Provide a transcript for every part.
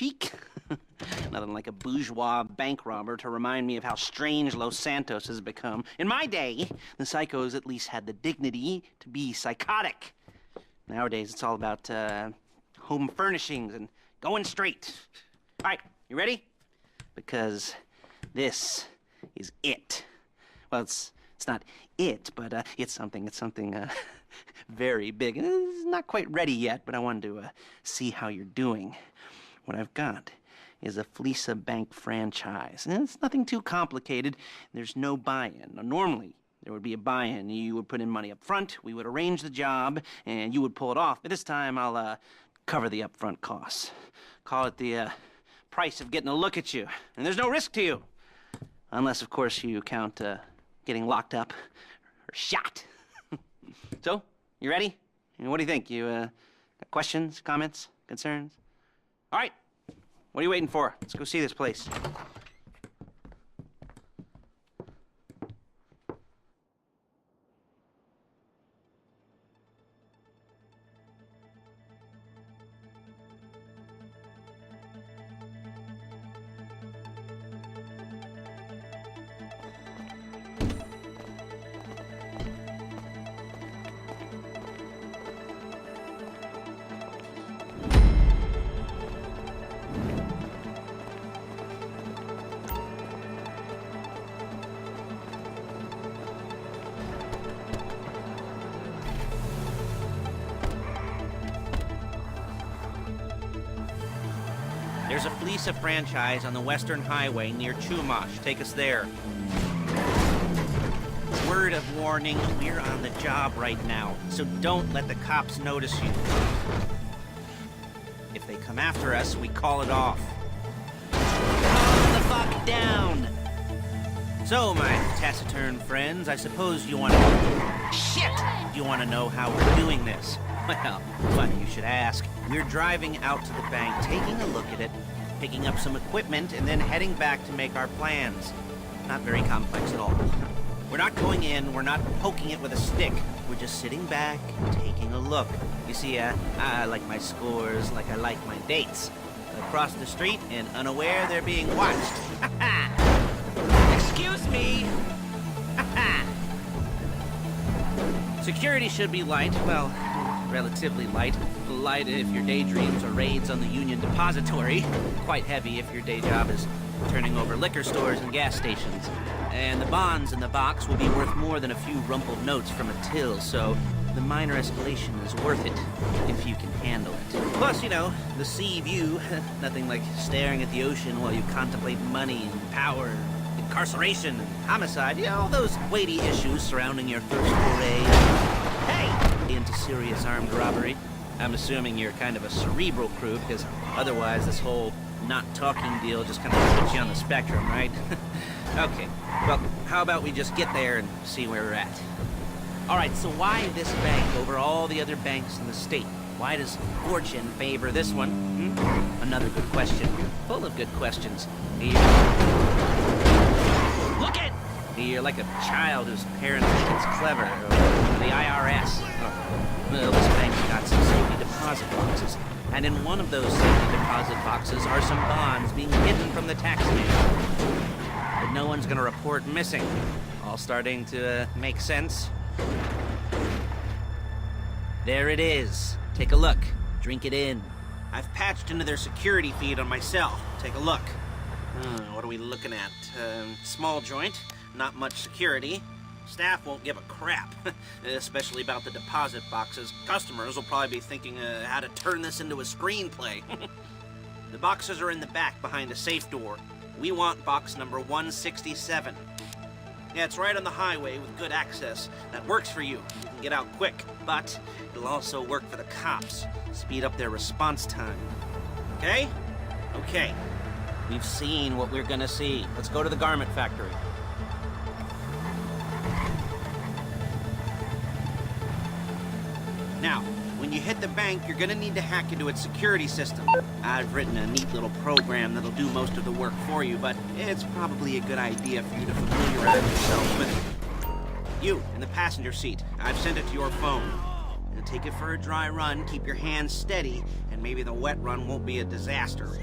chic. Nothing like a bourgeois bank robber to remind me of how strange Los Santos has become. In my day, the psychos at least had the dignity to be psychotic. Nowadays, it's all about home furnishings and going straight. All right, you ready? Because this is it. Well, it's not it, but it's something very big. It's not quite ready yet, but I wanted to see how you're doing. What I've got is a Fleeca Bank franchise. And it's nothing too complicated. There's no buy-in. Now, normally, there would be a buy-in. You would put in money up front, we would arrange the job, and you would pull it off. But this time, I'll cover the upfront costs. Call it the price of getting a look at you. And there's no risk to you. Unless, of course, you count getting locked up or shot. So, you ready? What do you think? You got questions, comments, concerns? All right. What are you waiting for? Let's go see this place. There's a Fleeca franchise on the Western Highway near Chumash. Take us there. Word of warning, we're on the job right now, so don't let the cops notice you. If they come after us, we call it off. Calm the fuck down! So, my taciturn friends, I suppose you want to... Shit! You want to know how we're doing this? Well, funny you should ask. We're driving out to the bank, taking a look at it, picking up some equipment, and then heading back to make our plans. Not very complex at all. We're not going in, we're not poking it with a stick. We're just sitting back and taking a look. You see, I like my scores like I like my dates. Across the street and unaware they're being watched. Excuse me! Security should be light, well, relatively light. Light if your daydreams are raids on the Union Depository. Quite heavy if your day job is turning over liquor stores and gas stations. And the bonds in the box will be worth more than a few rumpled notes from a till, so the minor escalation is worth it, if you can handle it. Plus, you know, the sea view, nothing like staring at the ocean while you contemplate money and power, incarceration and homicide, you know, all those weighty issues surrounding your first foray, hey, into serious armed robbery. I'm assuming you're kind of a cerebral crew, because otherwise this whole not talking deal just kind of puts you on the spectrum, right? Okay, well, how about we just get there and see where we're at? All right, so why this bank over all the other banks in the state? Why does fortune favor this one? Another good question. Full of good questions. Look it! You're like a child whose parents think it's clever, or the IRS. Well, this bank's got some safety deposit boxes, and in one of those safety deposit boxes are some bonds being hidden from the taxman. But no one's gonna report missing. All starting to make sense? There it is. Take a look. Drink it in. I've patched into their security feed on my cell. Take a look. What are we looking at? Small joint, not much security. Staff won't give a crap, especially about the deposit boxes. Customers will probably be thinking how to turn this into a screenplay. The boxes are in the back behind a safe door. We want box number 167. Yeah, it's right on the highway with good access. That works for you. You can get out quick, but it'll also work for the cops. Speed up their response time. Okay? Okay. We've seen what we're gonna see. Let's go to the garment factory. Now, when you hit the bank, you're gonna need to hack into its security system. I've written a neat little program that'll do most of the work for you, but it's probably a good idea for you to familiarize yourself with it. You, in the passenger seat, I've sent it to your phone. to take it for a dry run, keep your hands steady, and maybe the wet run won't be a disaster.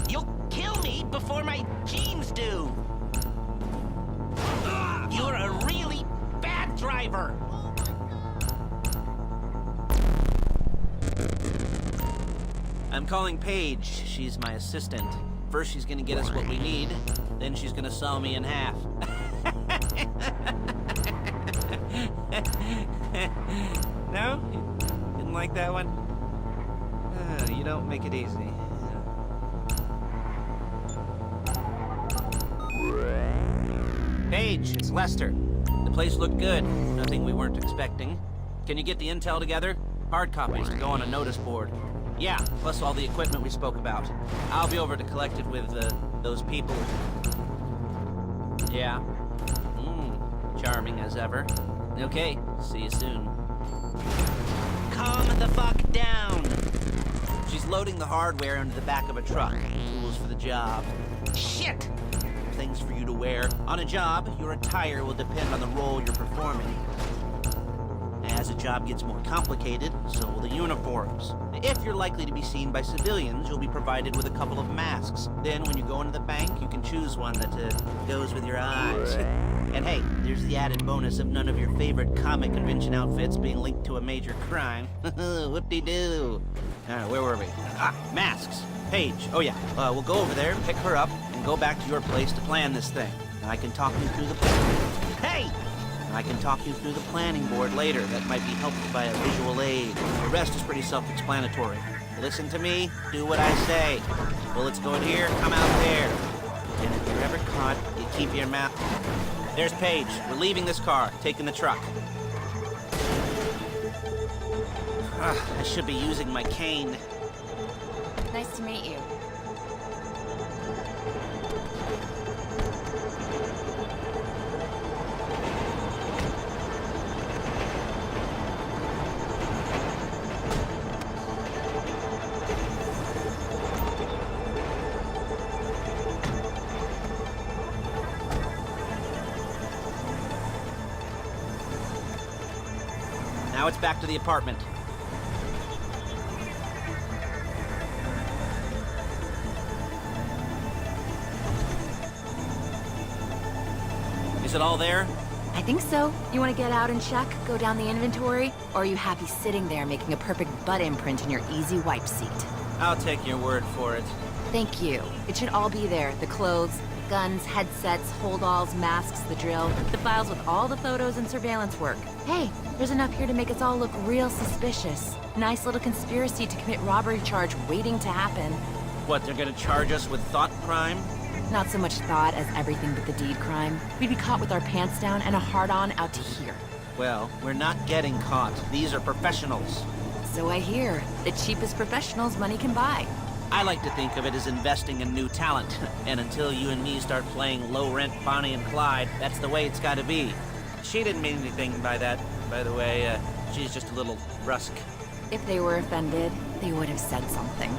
You'll kill me before my jeans do! You're a really bad driver! I'm calling Paige. She's my assistant. First she's gonna get us what we need, then she's gonna saw me in half. No? Didn't like that one? You don't make it easy. Paige, it's Lester. The place looked good. Nothing we weren't expecting. Can you get the intel together? Hard copies to go on a notice board. Yeah, plus all the equipment we spoke about. I'll be over to collect it with, those people. Yeah. Charming as ever. Okay, see you soon. Calm the fuck down! She's loading the hardware into the back of a truck. Tools for the job. Shit! Things for you to wear. On a job, your attire will depend on the role you're performing. As the job gets more complicated, so will the uniforms. If you're likely to be seen by civilians, you'll be provided with a couple of masks. Then when you go into the bank, you can choose one that goes with your eyes. And hey, there's the added bonus of none of your favorite comic convention outfits being linked to a major crime. Whoop-de-doo. Alright, where were we? Masks. Paige. Oh yeah, we'll go over there, pick her up, and go back to your place to plan this thing. I can talk you through the Hey! I can talk you through the planning board later. That might be helped by a visual aid. The rest is pretty self-explanatory. Listen to me, do what I say. Bullets go in here, come out there. And if you're ever caught, you keep your mouth... There's Paige. We're leaving this car, taking the truck. I should be using my cane. Nice to meet you. Now it's back to the apartment. Is it all there? I think so. You want to get out and check, go down the inventory? Or are you happy sitting there making a perfect butt imprint in your easy wipe seat? I'll take your word for it. Thank you. It should all be there. The clothes, guns, headsets, holdalls, masks, the drill, the files with all the photos and surveillance work. Hey, there's enough here to make us all look real suspicious. Nice little conspiracy to commit robbery charge waiting to happen. What, they're gonna charge us with thought crime? Not so much thought as everything but the deed crime. We'd be caught with our pants down and a hard-on out to here. Well, we're not getting caught. These are professionals. So I hear. The cheapest professionals money can buy. I like to think of it as investing in new talent. And until you and me start playing low-rent Bonnie and Clyde, that's the way it's gotta be. She didn't mean anything by that, by the way. She's just a little brusque. If they were offended, they would have said something.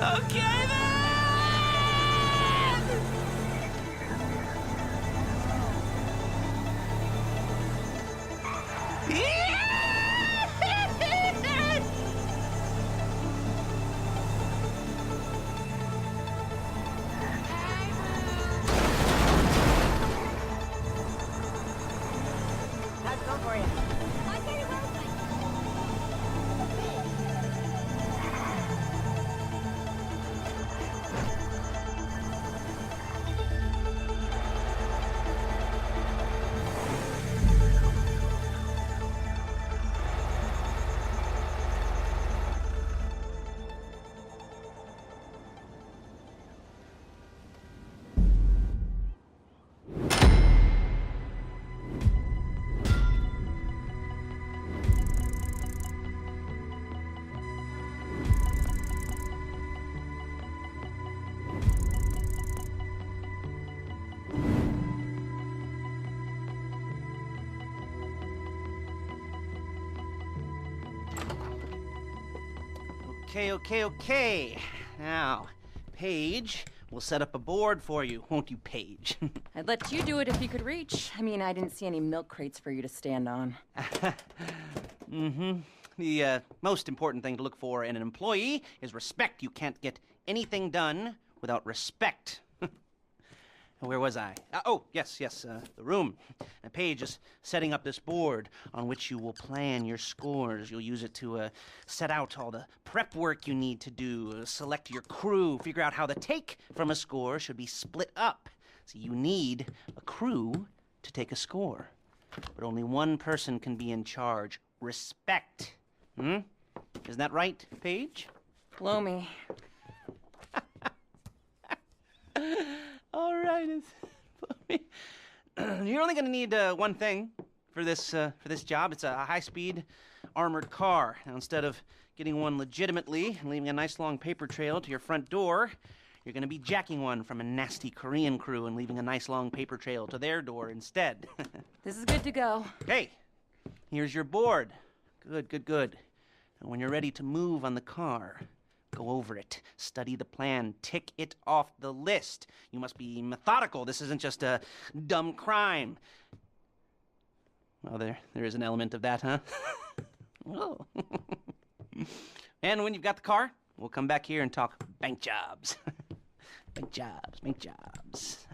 Okay then! Okay. Now, Paige, we'll set up a board for you, won't you, Paige? I'd let you do it if you could reach. I mean, I didn't see any milk crates for you to stand on. The most important thing to look for in an employee is respect. You can't get anything done without respect. Where was I? Yes, the room. Now, Paige is setting up this board on which you will plan your scores. You'll use it to set out all the prep work you need to do, select your crew, figure out how the take from a score should be split up. So you need a crew to take a score. But only one person can be in charge. Respect. Isn't that right, Paige? Blow me. All right, you're only going to need one thing for this job. It's a high-speed armored car. Now, instead of getting one legitimately and leaving a nice long paper trail to your front door, you're going to be jacking one from a nasty Korean crew and leaving a nice long paper trail to their door instead. This is good to go. Okay, here's your board. Good. And when you're ready to move on the car, go over it, study the plan, tick it off the list. You must be methodical. This isn't just a dumb crime. Well, there is an element of that, huh? Oh. And when you've got the car, we'll come back here and talk bank jobs. Bank jobs.